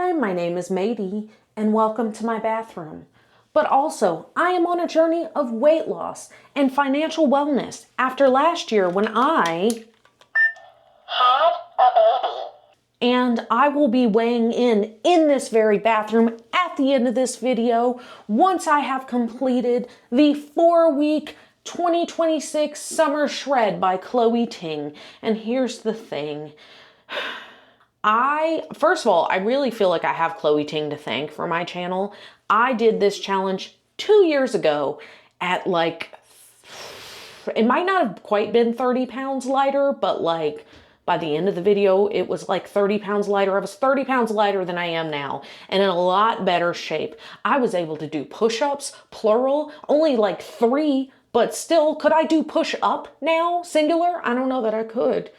Hi, my name is Maddie, and welcome to my bathroom. But also, I am on a journey of weight loss and financial wellness after last year when I had a baby. And I will be weighing in this very bathroom at the end of this video once I have completed the 4-week 2026 Summer Shred by Ting. And here's the thing. First of all, I really feel like I have Ting to thank for my channel. I did this challenge 2 years ago at it might not have quite been 30 pounds lighter, but by the end of the video, it was 30 pounds lighter. I was 30 pounds lighter than I am now and in a lot better shape. I was able to do push-ups, plural, only 3, but still, could I do push-up now, singular? I don't know that I could.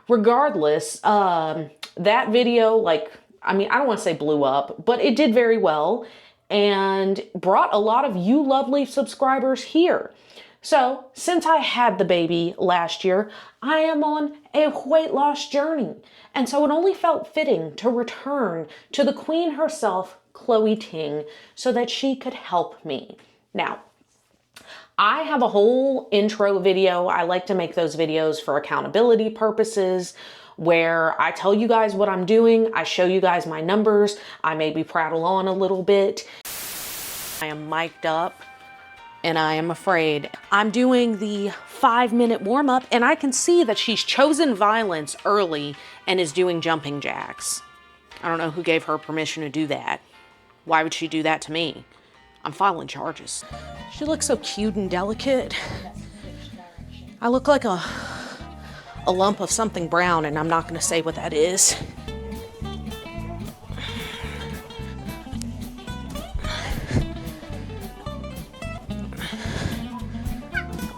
Regardless, that video, I don't want to say blew up, but it did very well and brought a lot of you lovely subscribers here. So since I had the baby last year, I am on a weight loss journey. And so it only felt fitting to return to the queen herself, Ting, so that she could help me. Now, I have a whole intro video. I like to make those videos for accountability purposes where I tell you guys what I'm doing. I show you guys my numbers. I maybe prattle on a little bit. I am mic'd up and I am afraid. I'm doing the 5-minute warm up and I can see that she's chosen violence early and is doing jumping jacks. I don't know who gave her permission to do that. Why would she do that to me? I'm filing charges. She looks so cute and delicate. I look like a lump of something brown, and I'm not gonna say what that is.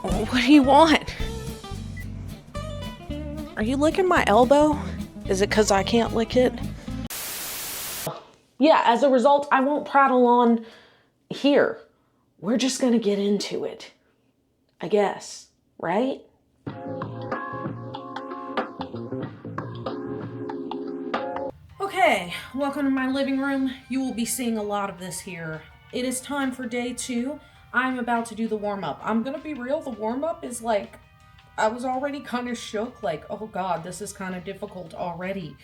What do you want? Are you licking my elbow? Is it because I can't lick it? Yeah, as a result, I won't prattle on here. We're just gonna get into it, I guess, right? Okay, welcome to my living room. You will be seeing a lot of this here. It is time for day 2. I'm about to do the warm-up. I'm gonna be real, the warm-up is I was already kind of shook, oh God, this is kind of difficult already.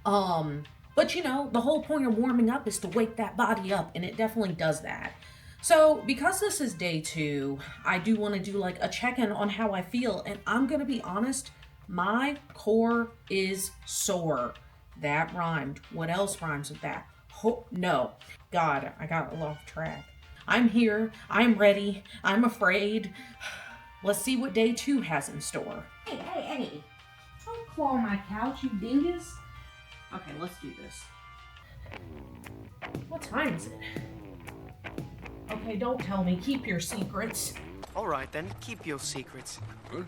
But you know, the whole point of warming up is to wake that body up, and it definitely does that. So because this is day 2, I do want to do a check-in on how I feel, and I'm gonna be honest, my core is sore. That rhymed. What else rhymes with that? No. God, I got a little off track. I'm here, I'm ready, I'm afraid. Let's see what day 2 has in store. Hey. Don't claw my couch, you dingus. Okay, let's do this. What time is it? Okay, don't tell me. Keep your secrets. All right, then. Keep your secrets. Oh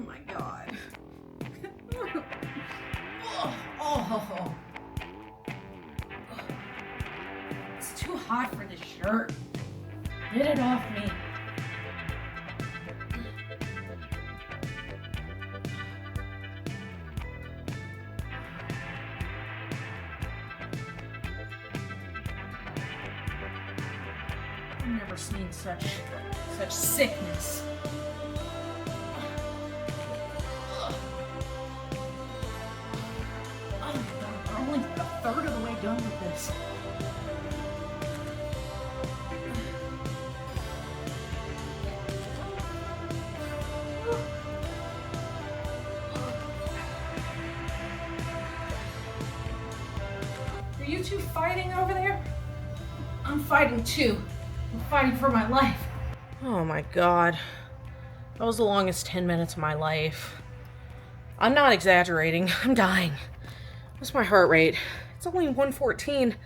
my God. Oh. It's too hot for this shirt. Get it off me. I've never seen such sickness. Oh my God, we're only a third of the way done with this. Are you two fighting over there? I'm fighting too. I'm fighting for my life. Oh my God. That was the longest 10 minutes of my life. I'm not exaggerating. I'm dying. What's my heart rate? It's only 114.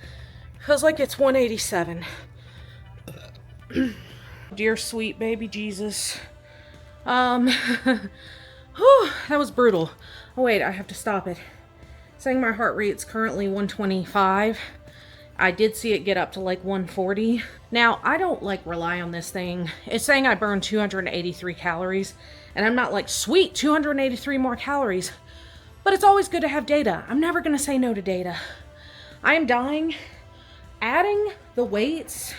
Feels like it's 187. Dear sweet baby Jesus. That was brutal. Oh wait, I have to stop it. Saying my heart rate's currently 125. I did see it get up to 140. Now, I don't rely on this thing. It's saying I burned 283 calories, and I'm not sweet, 283 more calories. But it's always good to have data. I'm never gonna say no to data. I am dying. Adding the weights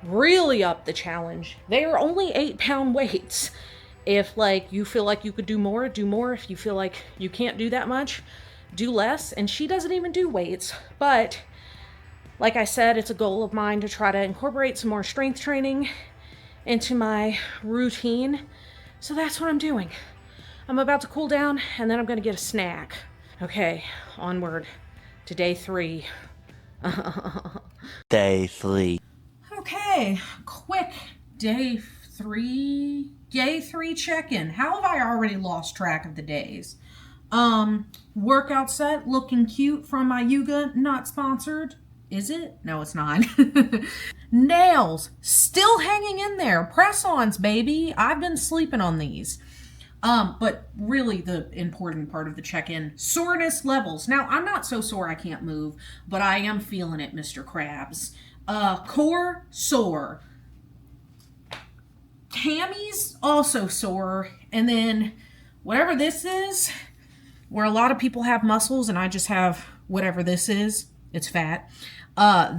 really upped the challenge. They are only 8-pound weights. If like you feel like you could do more, do more. If you feel like you can't do that much, do less. And she doesn't even do weights. But like I said, it's a goal of mine to try to incorporate some more strength training into my routine. So that's what I'm doing. I'm about to cool down and then I'm gonna get a snack. Okay, onward to day 3. Day 3. Okay, quick day 3 check-in. How have I already lost track of the days? Workout set looking cute from my Yuga, not sponsored. Is it? No, it's not. Nails still hanging in there. Press-ons, baby. I've been sleeping on these. But really the important part of the check-in, soreness levels. Now, I'm not so sore I can't move, but I am feeling it, Mr. Krabs. Core, sore. Hammies, also sore. And then whatever this is, where a lot of people have muscles and I just have whatever this is, it's fat.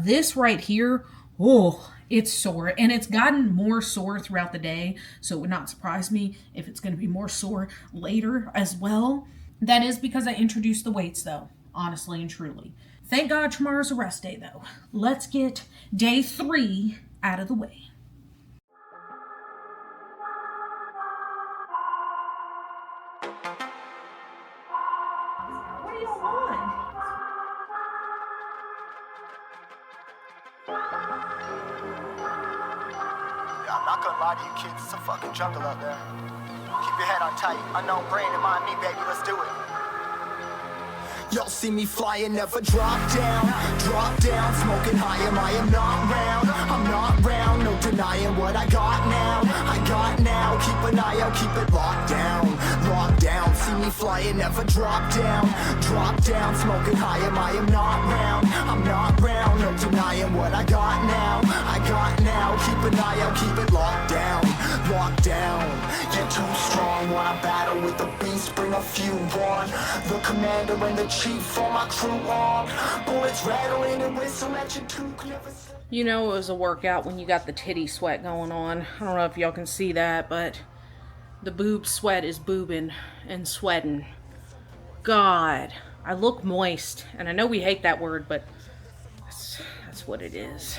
This right here, oh, it's sore, and it's gotten more sore throughout the day, so it would not surprise me if it's going to be more sore later as well. That is because I introduced the weights, though, honestly and truly. Thank God tomorrow's a rest day, though. Let's get day 3 out of the way. What do you want? I'm not gonna lie to you kids, it's a fucking jungle out there. Keep your head on tight, unknown brain and mind me, baby, let's do it. Y'all see me flying, never drop down, smoking high, I am not round, I'm not round, no denying what I got now, keep an eye out, keep it locked down, see me flying, never drop down, smoking high, I am not round, I'm not round, no denying what I got now, keep an eye out, keep it locked down, you're too strong, wanna battle with the beast, bring a few on, the commander and the chief for my crew on, bullets rattling and whistle at your toque, never sleep. You know it was a workout when you got the titty sweat going on. I don't know if y'all can see that, but the boob sweat is boobing and sweating. God, I look moist, and I know we hate that word, but that's what it is.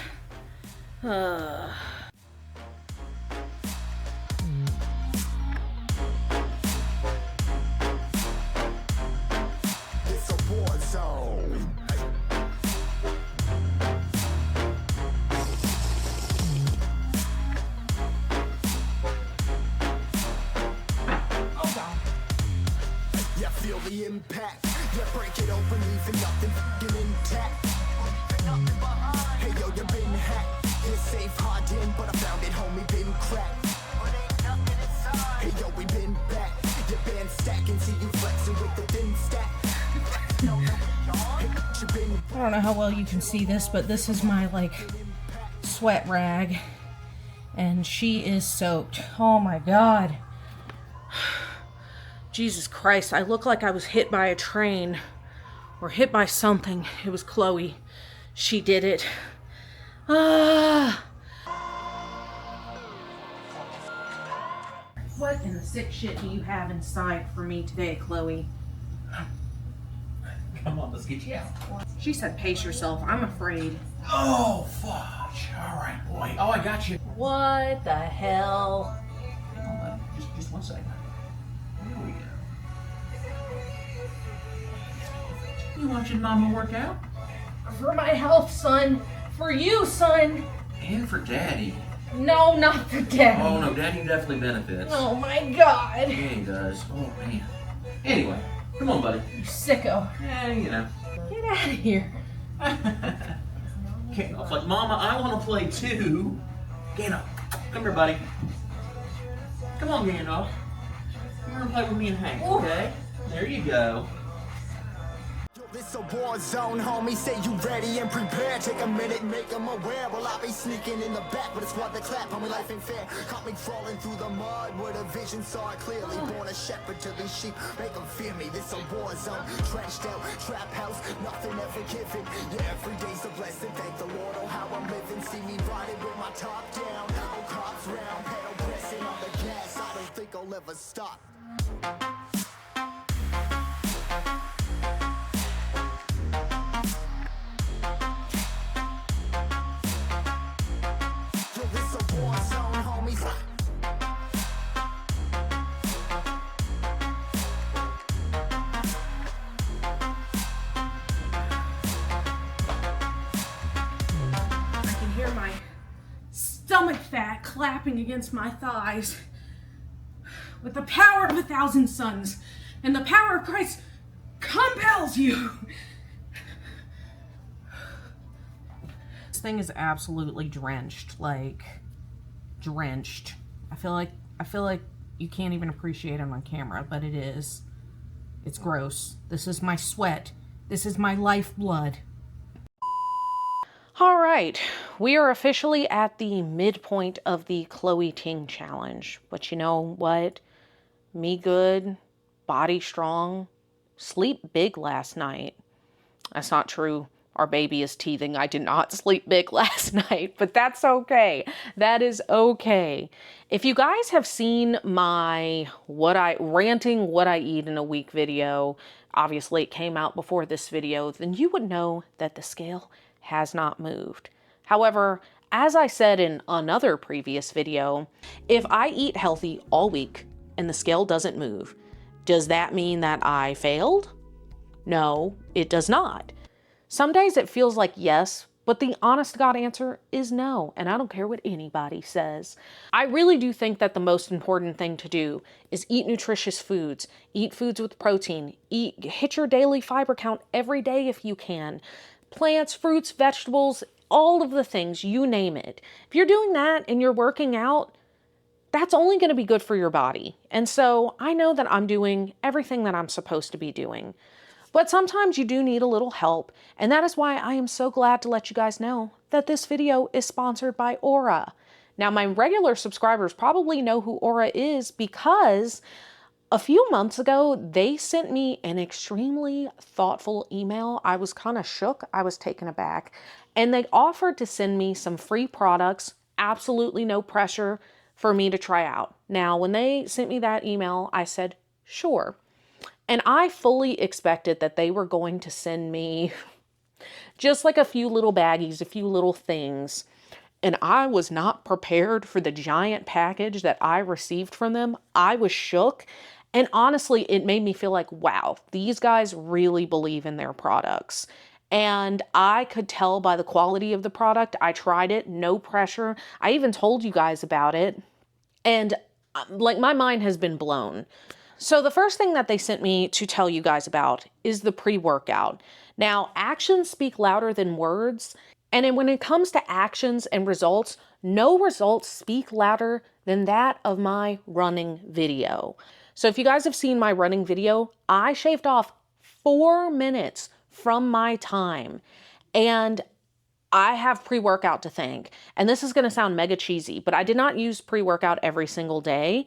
It's a war zone. Yeah, feel the impact. Yeah, break it open, leaving nothing fucking intact. Hey yo, you been hacked. You're safe, hard in, but I found it, homie, been cracked. Hey yo, we been back. Your band stacking, see you flexing with the thin stack. I don't know how well you can see this, but this is my like sweat rag, and she is soaked. Oh my God. Jesus Christ, I look like I was hit by a train or hit by something. It was Chloe. She did it. What in the sick shit do you have inside for me today, Chloe? Come on, let's get you out. She said, pace yourself. I'm afraid. Oh, fudge. All right, boy. Oh, I got you. What the hell? Hang on, bud. Just 1 second. Here we go. You watching Mama work out? For my health, son. For you, son. And for Daddy. No, not for Daddy. Oh, no, Daddy definitely benefits. Oh my God. Yeah, he does. Oh, man. Anyway, come on, buddy. You sicko. Yeah, you know. Get out of here. Gandalf's like, Mama, I want to play too. Gandalf, come here, buddy. Come on, Gandalf. You're going to play with me and Hank, okay? There you go. This a war zone, homie. Say you ready and prepared. Take a minute, make them aware. Well, I be sneaking in the back, but it's what they clap. Homie, life ain't fair. Caught me crawling through the mud where the vision saw it clearly. Born a shepherd to these sheep, make them fear me. This a war zone, trashed out, trap house, nothing ever given. Yeah, every day's a blessing. Thank the Lord, oh how I'm living. See me riding with my top down. Oh, cops round, pedal pressing on the gas. I don't think I'll ever stop. Hear my stomach fat clapping against my thighs. With the power of 1,000 suns and the power of Christ compels you. This thing is absolutely drenched, like drenched. I feel like you can't even appreciate it on camera, but it is. It's gross. This is my sweat. This is my lifeblood. All right, we are officially at the midpoint of the Chloe Ting challenge. But you know what? Me good, body strong, sleep big last night. That's not true. Our baby is teething. I did not sleep big last night, but that's okay. That is okay. If you guys have seen my ranting what I eat in a week video, obviously it came out before this video, then you would know that the scale has not moved. However, as I said in another previous video, if I eat healthy all week and the scale doesn't move, does that mean that I failed? No, it does not. Some days it feels like yes, but the honest to God answer is no, and I don't care what anybody says. I really do think that the most important thing to do is eat nutritious foods, eat foods with protein, hit your daily fiber count every day if you can. Plants, fruits, vegetables, all of the things, you name it. If you're doing that and you're working out, that's only going to be good for your body. And so I know that I'm doing everything that I'm supposed to be doing. But sometimes you do need a little help, and that is why I am so glad to let you guys know that this video is sponsored by Aura. Now, my regular subscribers probably know who Aura is because a few months ago, they sent me an extremely thoughtful email. I was kind of shook. I was taken aback. And they offered to send me some free products, absolutely no pressure for me to try out. Now, when they sent me that email, I said, sure. And I fully expected that they were going to send me just like a few little baggies, a few little things. And I was not prepared for the giant package that I received from them. I was shook. And honestly, it made me feel like, wow, these guys really believe in their products. And I could tell by the quality of the product. I tried it, no pressure. I even told you guys about it. And like my mind has been blown. So the first thing that they sent me to tell you guys about is the pre-workout. Now, actions speak louder than words. And when it comes to actions and results, no results speak louder than that of my running video. So if you guys have seen my running video, I shaved off 4 minutes from my time. And I have pre-workout to thank. And this is going to sound mega cheesy, but I did not use pre-workout every single day.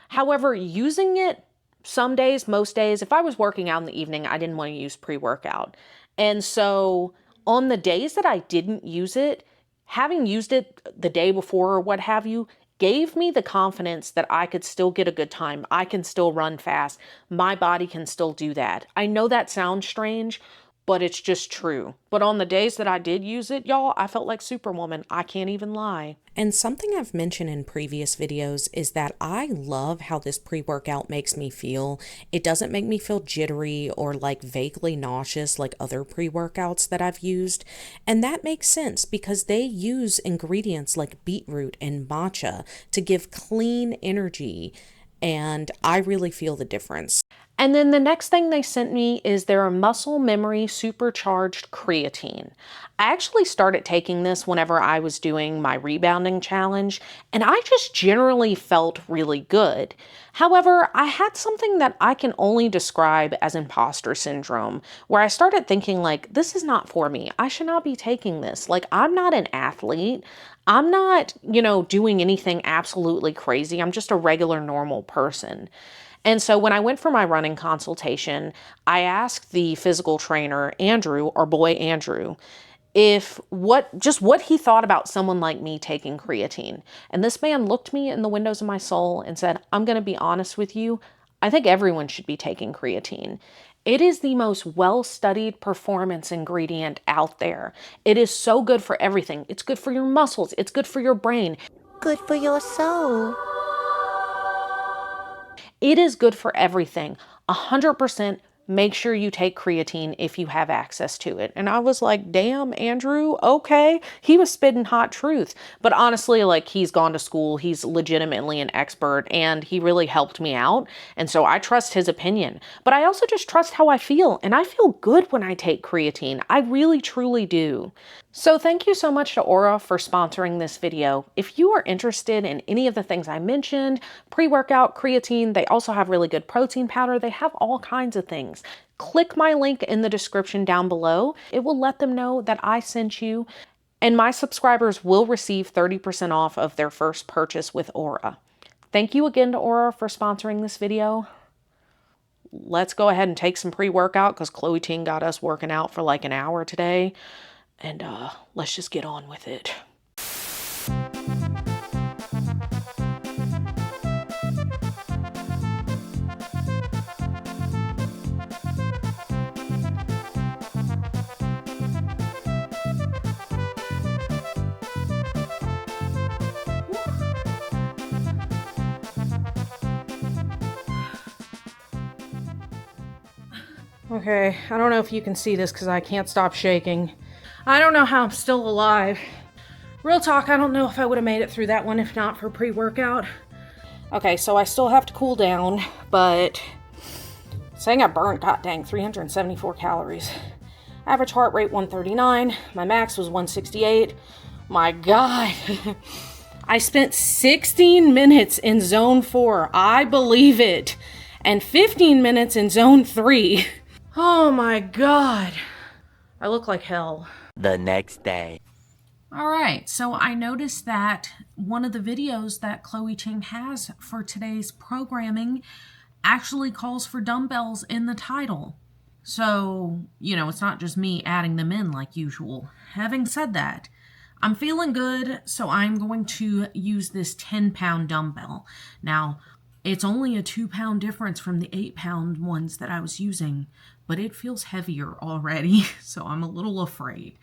However, using it some days, most days, if I was working out in the evening, I didn't want to use pre-workout. And so on the days that I didn't use it, having used it the day before or what have you, gave me the confidence that I could still get a good time. I can still run fast. My body can still do that. I know that sounds strange, but it's just true. But on the days that I did use it, y'all, I felt like Superwoman. I can't even lie. And something I've mentioned in previous videos is that I love how this pre-workout makes me feel. It doesn't make me feel jittery or like vaguely nauseous like other pre-workouts that I've used. And that makes sense because they use ingredients like beetroot and matcha to give clean energy. And I really feel the difference. And then the next thing they sent me is their muscle memory supercharged creatine. I actually started taking this whenever I was doing my rebounding challenge, and I just generally felt really good. However, I had something that I can only describe as imposter syndrome, where I started thinking like, this is not for me. I should not be taking this. Like, I'm not an athlete. I'm not, doing anything absolutely crazy. I'm just a regular normal person. And so when I went for my running consultation, I asked the physical trainer, Andrew, our boy Andrew, what he thought about someone like me taking creatine. And this man looked me in the windows of my soul and said, I'm going to be honest with you. I think everyone should be taking creatine. It is the most well-studied performance ingredient out there. It is so good for everything. It's good for your muscles. It's good for your brain. Good for your soul. It is good for everything. 100% make sure you take creatine if you have access to it. And I was like, damn, Andrew, okay. He was spitting hot truth. But honestly, like, he's gone to school. He's legitimately an expert, and he really helped me out. And so I trust his opinion. But I also just trust how I feel. And I feel good when I take creatine. I really, truly do. So thank you so much to Aura for sponsoring this video. If you are interested in any of the things I mentioned, pre-workout, creatine, they also have really good protein powder. They have all kinds of things. Click my link in the description down below. It will let them know that I sent you, and my subscribers will receive 30% off of their first purchase with Aura. Thank you again to Aura for sponsoring this video. Let's go ahead and take some pre-workout because Chloe Ting got us working out for like an hour today. And let's just get on with it. Okay, I don't know if you can see this because I can't stop shaking. I don't know how I'm still alive. Real talk, I don't know if I would have made it through that one if not for pre-workout. Okay, so I still have to cool down, but saying I burnt, god dang, 374 calories. Average heart rate 139. My max was 168. My god. I spent 16 minutes in zone 4. I believe it. And 15 minutes in zone 3. Oh my god. I look like hell. The next day. All right, so I noticed that one of the videos that Chloe Ting has for today's programming actually calls for dumbbells in the title. So, it's not just me adding them in like usual. Having said that, I'm feeling good, so I'm going to use this 10-pound dumbbell. Now, it's only a 2-pound difference from the 8-pound ones that I was using, but it feels heavier already, so I'm a little afraid.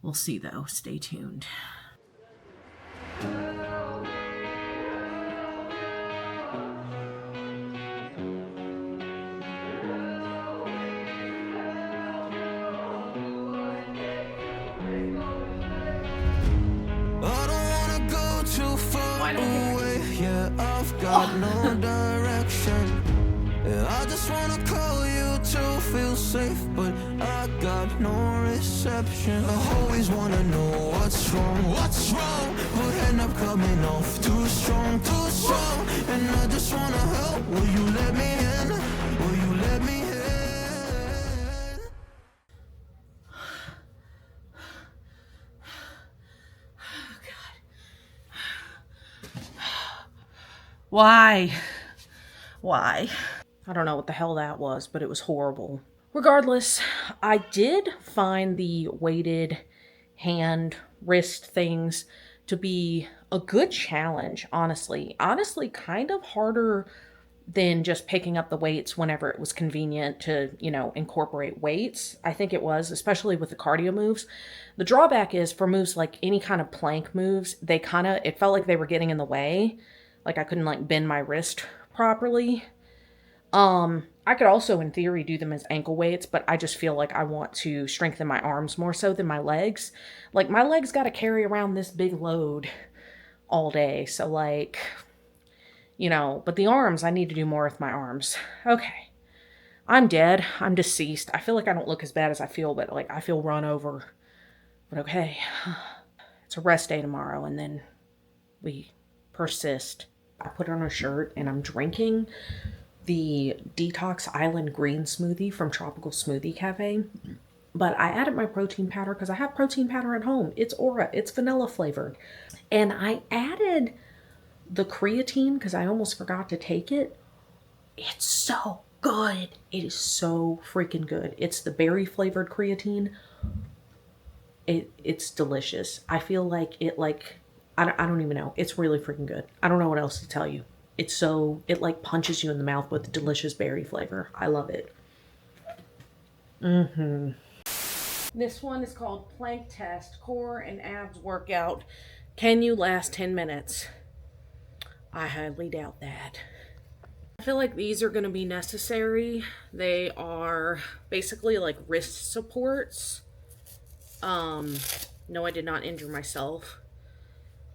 We'll see though. Stay tuned. Got no direction. I just wanna call you to feel safe, but I got no reception. I always wanna know what's wrong, but end up coming off too strong. And I just wanna help. Will you let me in? Will you let me in? Why? I don't know what the hell that was, but it was horrible. Regardless, I did find the weighted hand, wrist things to be a good challenge, honestly. Honestly, kind of harder than just picking up the weights whenever it was convenient to, incorporate weights. I think it was, especially with the cardio moves. The drawback is for moves like any kind of plank moves, it felt like they were getting in the way. Like I couldn't bend my wrist properly. I could also in theory do them as ankle weights, but I just feel like I want to strengthen my arms more so than my legs. Like my legs got to carry around this big load all day. So but the arms, I need to do more with my arms. Okay. I'm dead. I'm deceased. I feel like I don't look as bad as I feel, but like I feel run over. But okay, it's a rest day tomorrow, and then we persist. I put on a shirt and I'm drinking the Detox Island Green Smoothie from Tropical Smoothie Cafe. But I added my protein powder because I have protein powder at home. It's Aura. It's vanilla flavored. And I added the creatine because I almost forgot to take it. It's so good. It is so freaking good. It's the berry flavored creatine. It's delicious. I feel like it I don't even know. It's really freaking good. I don't know what else to tell you. It like punches you in the mouth with the delicious berry flavor. I love it. This one is called Plank Test Core and Abs Workout. Can you last 10 minutes? I highly doubt that. I feel like these are going to be necessary. They are basically like wrist supports. No, I did not injure myself.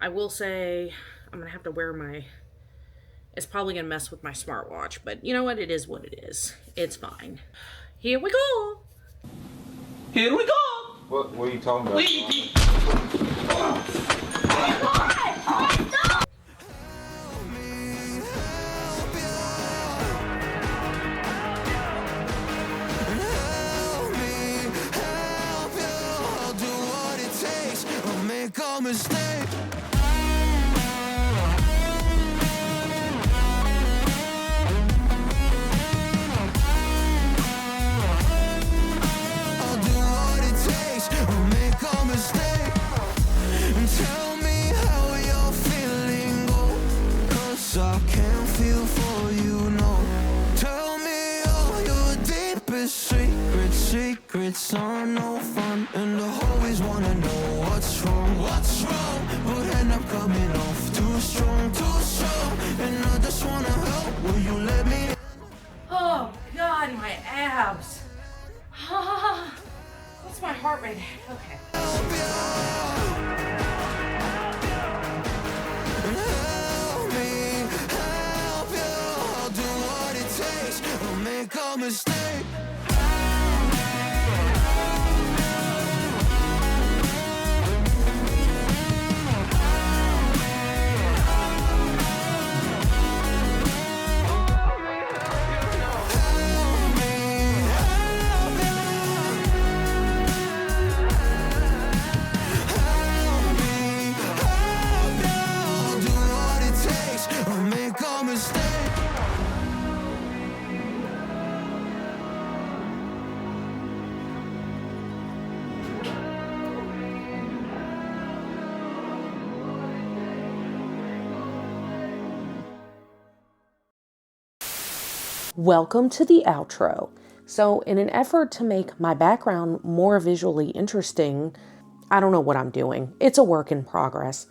I will say I'm going to have to wear my... It's probably going to mess with my smartwatch, but you know what? It is what it is. It's fine. Here we go. Here we go! What are you talking about? Mistake. I'll do what it takes. I'll make a mistake. And tell me how you're feeling, oh, 'cause I can't feel for you, no. Tell me all your deepest secrets. Secrets are no fun, and I always wanna know what's wrong, but end up coming off too strong, and I just wanna help. Will you let me? Oh God, my abs. What's my heart rate? Okay. Help you. I'll do what it takes. I'll make a mistake. Welcome to the outro. So in an effort to make my background more visually interesting, I don't know what I'm doing. It's a work in progress.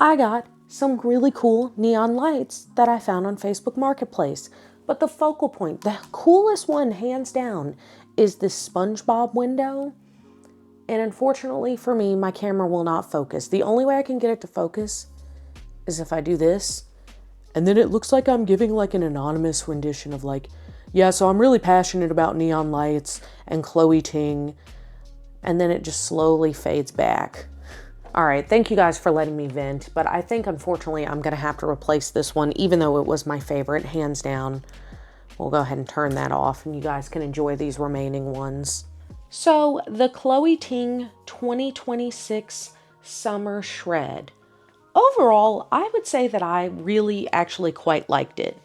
I got some really cool neon lights that I found on Facebook Marketplace. But the focal point, the coolest one hands down, is this SpongeBob window. And unfortunately for me, my camera will not focus. The only way I can get it to focus is if I do this. And then it looks like I'm giving like an anonymous rendition of like, yeah, so I'm really passionate about neon lights and Chloe Ting. And then it just slowly fades back. All right, thank you guys for letting me vent. But I think unfortunately I'm gonna have to replace this one, even though it was my favorite, hands down. We'll go ahead and turn that off and you guys can enjoy these remaining ones. So the Chloe Ting 2026 Summer Shred. Overall, I would say that I really actually quite liked it.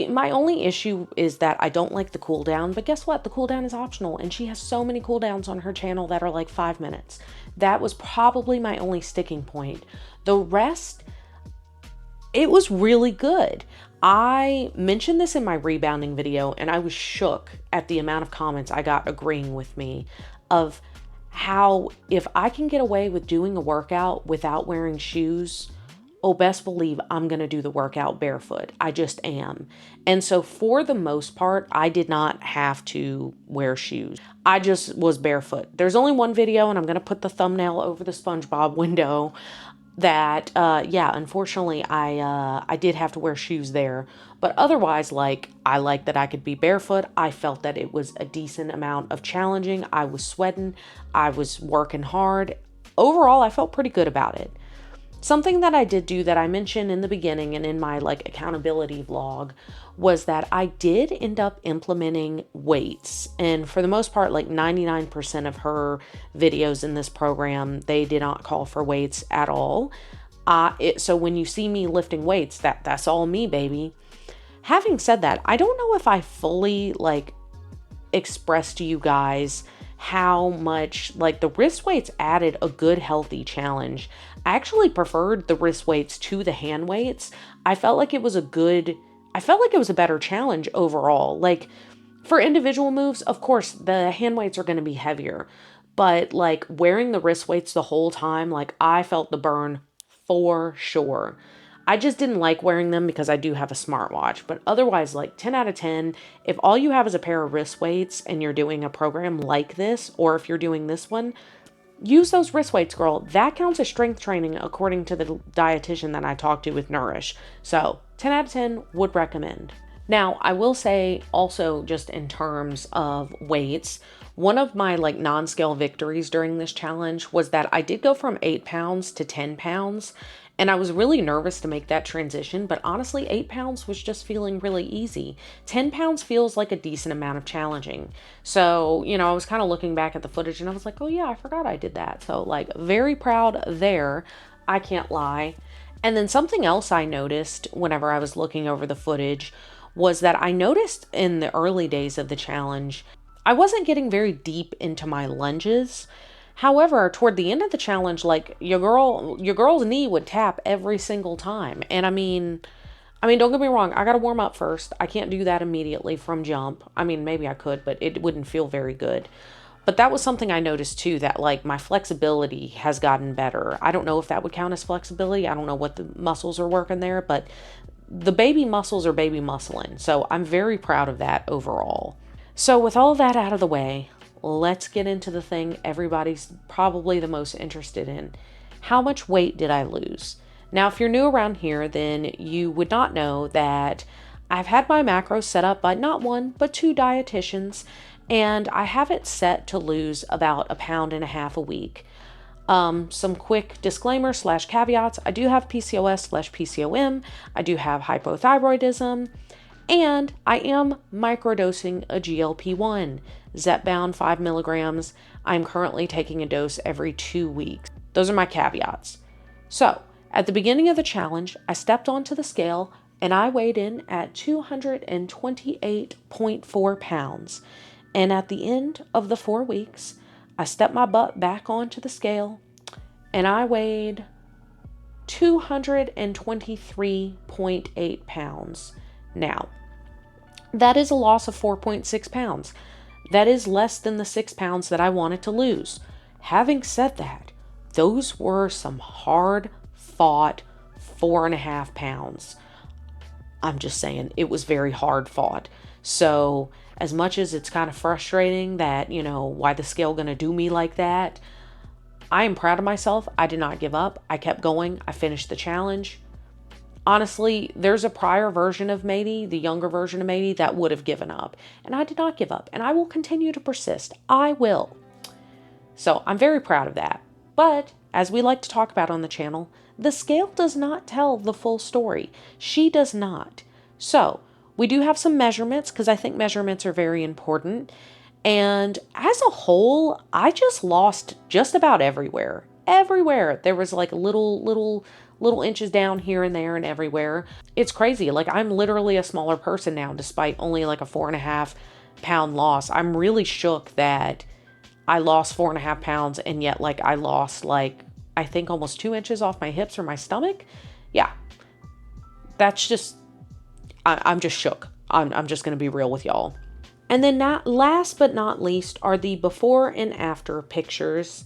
My only issue is that I don't like the cooldown, but guess what? The cooldown is optional, and she has so many cooldowns on her channel that are like 5 minutes. That was probably my only sticking point. The rest, it was really good. I mentioned this in my rebounding video, and I was shook at the amount of comments I got agreeing with me of how if I can get away with doing a workout without wearing shoes, oh, best believe I'm going to do the workout barefoot. I just am. And so for the most part, I did not have to wear shoes. I just was barefoot. There's only one video, and I'm going to put the thumbnail over the SpongeBob window. that, yeah, unfortunately, I did have to wear shoes there. But otherwise, like, I like that I could be barefoot. I felt that it was a decent amount of challenging. I was sweating. I was working hard. Overall, I felt pretty good about it. Something that I did do that I mentioned in the beginning and in my like accountability vlog was that I did end up implementing weights. And for the most part, like 99% of her videos in this program, they did not call for weights at all. So when you see me lifting weights, that's all me, baby. Having said that, I don't know if I fully like expressed to you guys how much like the wrist weights added a good healthy challenge. I actually preferred the wrist weights to the hand weights. I felt like it was a better challenge overall. Like for individual moves, of course, the hand weights are going to be heavier, but like wearing the wrist weights the whole time, like I felt the burn for sure. I just didn't like wearing them because I do have a smartwatch, but otherwise, like 10 out of 10, if all you have is a pair of wrist weights and you're doing a program like this, or if you're doing this one, use those wrist weights, girl. That counts as strength training according to the dietitian that I talked to with Nourish. So 10 out of 10 would recommend. Now, I will say also just in terms of weights, one of my like non-scale victories during this challenge was that I did go from 8 pounds to 10 pounds. And I was really nervous to make that transition, but honestly, 8 pounds was just feeling really easy. 10 pounds feels like a decent amount of challenging. So, you know, I was kind of looking back at the footage and I was like, oh yeah, I forgot I did that. So like very proud there. I can't lie. And then something else I noticed whenever I was looking over the footage was that I noticed in the early days of the challenge, I wasn't getting very deep into my lunges. However, toward the end of the challenge, like your girl's knee would tap every single time. And I mean, don't get me wrong. I got to warm up first. I can't do that immediately from jump. I mean, maybe I could, but it wouldn't feel very good. But that was something I noticed too, that like my flexibility has gotten better. I don't know if that would count as flexibility. I don't know what the muscles are working there, but the baby muscles are baby muscling. So I'm very proud of that overall. So with all that out of the way, let's get into the thing everybody's probably the most interested in. How much weight did I lose? Now, if you're new around here, then you would not know that I've had my macros set up by not one, but 2 dietitians, and I have it set to lose about 1.5 pounds a week. Some quick disclaimer / caveats. I do have PCOS / PCOM. I do have hypothyroidism. And I am microdosing a GLP-1, Zepbound 5 milligrams. I'm currently taking a dose every 2 weeks. Those are my caveats. So, at the beginning of the challenge, I stepped onto the scale and I weighed in at 228.4 pounds. And at the end of the 4 weeks, I stepped my butt back onto the scale and I weighed 223.8 pounds. Now, that is a loss of 4.6 pounds. That is less than the 6 pounds that I wanted to lose. Having said that, those were some hard fought 4.5 pounds. I'm just saying, it was very hard fought. So as much as it's kind of frustrating that, you know, why the scale gonna do me like that, I am proud of myself. I did not give up. I kept going. I finished the challenge. Honestly, there's a prior version of Maddie, the younger version of Maddie, that would have given up. And I did not give up. And I will continue to persist. I will. So I'm very proud of that. But as we like to talk about on the channel, the scale does not tell the full story. She does not. So we do have some measurements because I think measurements are very important. And as a whole, I just lost just about everywhere. Everywhere. There was like little inches down here and there and everywhere. It's crazy. Like I'm literally a smaller person now, despite only like a 4.5 pound loss. I'm really shook that I lost 4.5 pounds and yet like I lost like, I think almost 2 inches off my hips or my stomach. Yeah. That's just, I'm just shook. I'm just going to be real with y'all. And then last but not least are the before and after pictures.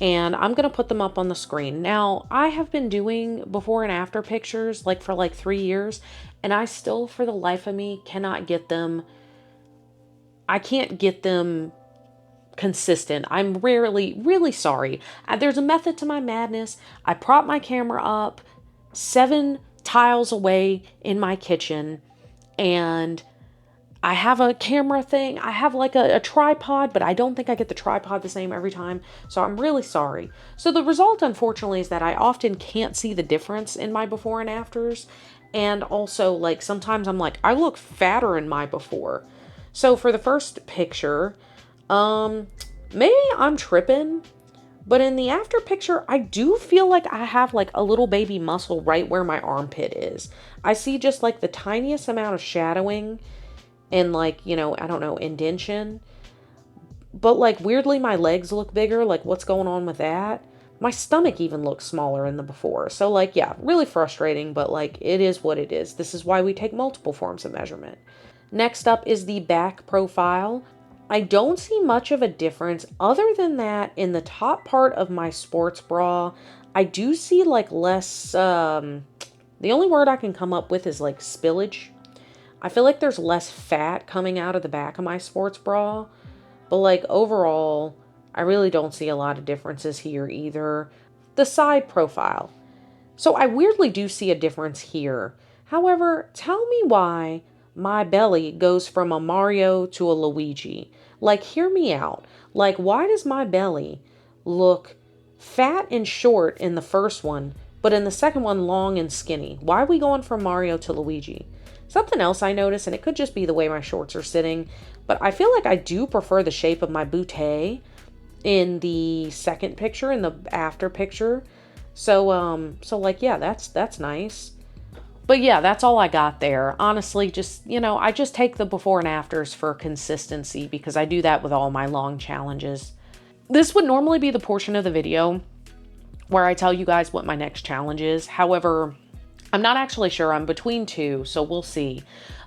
And I'm going to put them up on the screen. Now, I have been doing before and after pictures like for like 3 years, and I still, for the life of me, cannot get them. I can't get them consistent. I'm really sorry. There's a method to my madness. I prop my camera up 7 tiles away in my kitchen, and I have a camera thing. I have like a tripod, but I don't think I get the tripod the same every time. So I'm really sorry. So the result, unfortunately, is that I often can't see the difference in my before and afters. And also, like, sometimes I'm like, I look fatter in my before. So for the first picture, maybe I'm tripping, but in the after picture, I do feel like I have like a little baby muscle right where my armpit is. I see just like the tiniest amount of shadowing and like, you know, I don't know, indentation. But like weirdly, my legs look bigger. Like, what's going on with that? My stomach even looks smaller in the before. So like, yeah, really frustrating, but like, it is what it is. This is why we take multiple forms of measurement. Next up is the back profile. I don't see much of a difference other than that in the top part of my sports bra. I do see like less, the only word I can come up with is like spillage. I feel like there's less fat coming out of the back of my sports bra, but like overall, I really don't see a lot of differences here either. The side profile. So I weirdly do see a difference here. However, tell me why my belly goes from a Mario to a Luigi. Like, hear me out. Like, why does my belly look fat and short in the first one, but in the second one, long and skinny? Why are we going from Mario to Luigi? Something else I noticed, and it could just be the way my shorts are sitting, but I feel like I do prefer the shape of my bootay in the second picture, in the after picture. So like, yeah, that's nice. But yeah, that's all I got there. Honestly, just, you know, I just take the before and afters for consistency because I do that with all my long challenges. This would normally be the portion of the video where I tell you guys what my next challenge is. However, I'm not actually sure. I'm between two, so we'll see.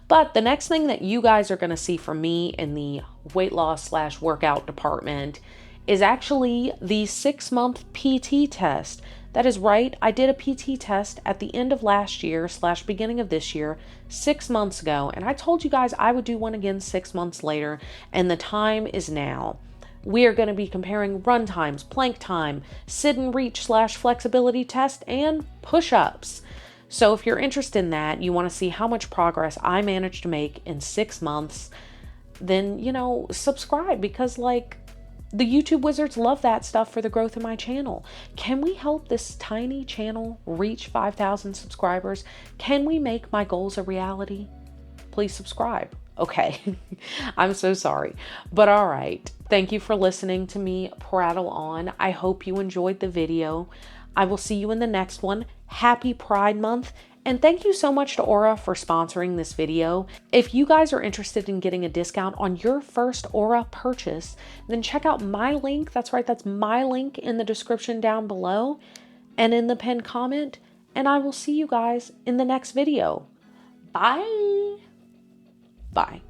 But the next thing that you guys are going to see from me in the weight loss / workout department is actually the 6-month PT test. That is right. I did a PT test at the end of last year / beginning of this year, 6 months ago. And I told you guys I would do one again 6 months later. And the time is now. We are going to be comparing run times, plank time, sit and reach / flexibility test, and push-ups. So if you're interested in that, you want to see how much progress I managed to make in 6 months, then, you know, subscribe, because like the YouTube wizards love that stuff for the growth of my channel. Can we help this tiny channel reach 5,000 subscribers? Can we make my goals a reality? Please subscribe. Okay, I'm so sorry. But all right, thank you for listening to me prattle on. I hope you enjoyed the video. I will see you in the next one. Happy Pride Month. And thank you so much to Aura for sponsoring this video. If you guys are interested in getting a discount on your first Aura purchase, then check out my link. That's right, that's my link in the description down below and in the pinned comment. And I will see you guys in the next video. Bye. Bye.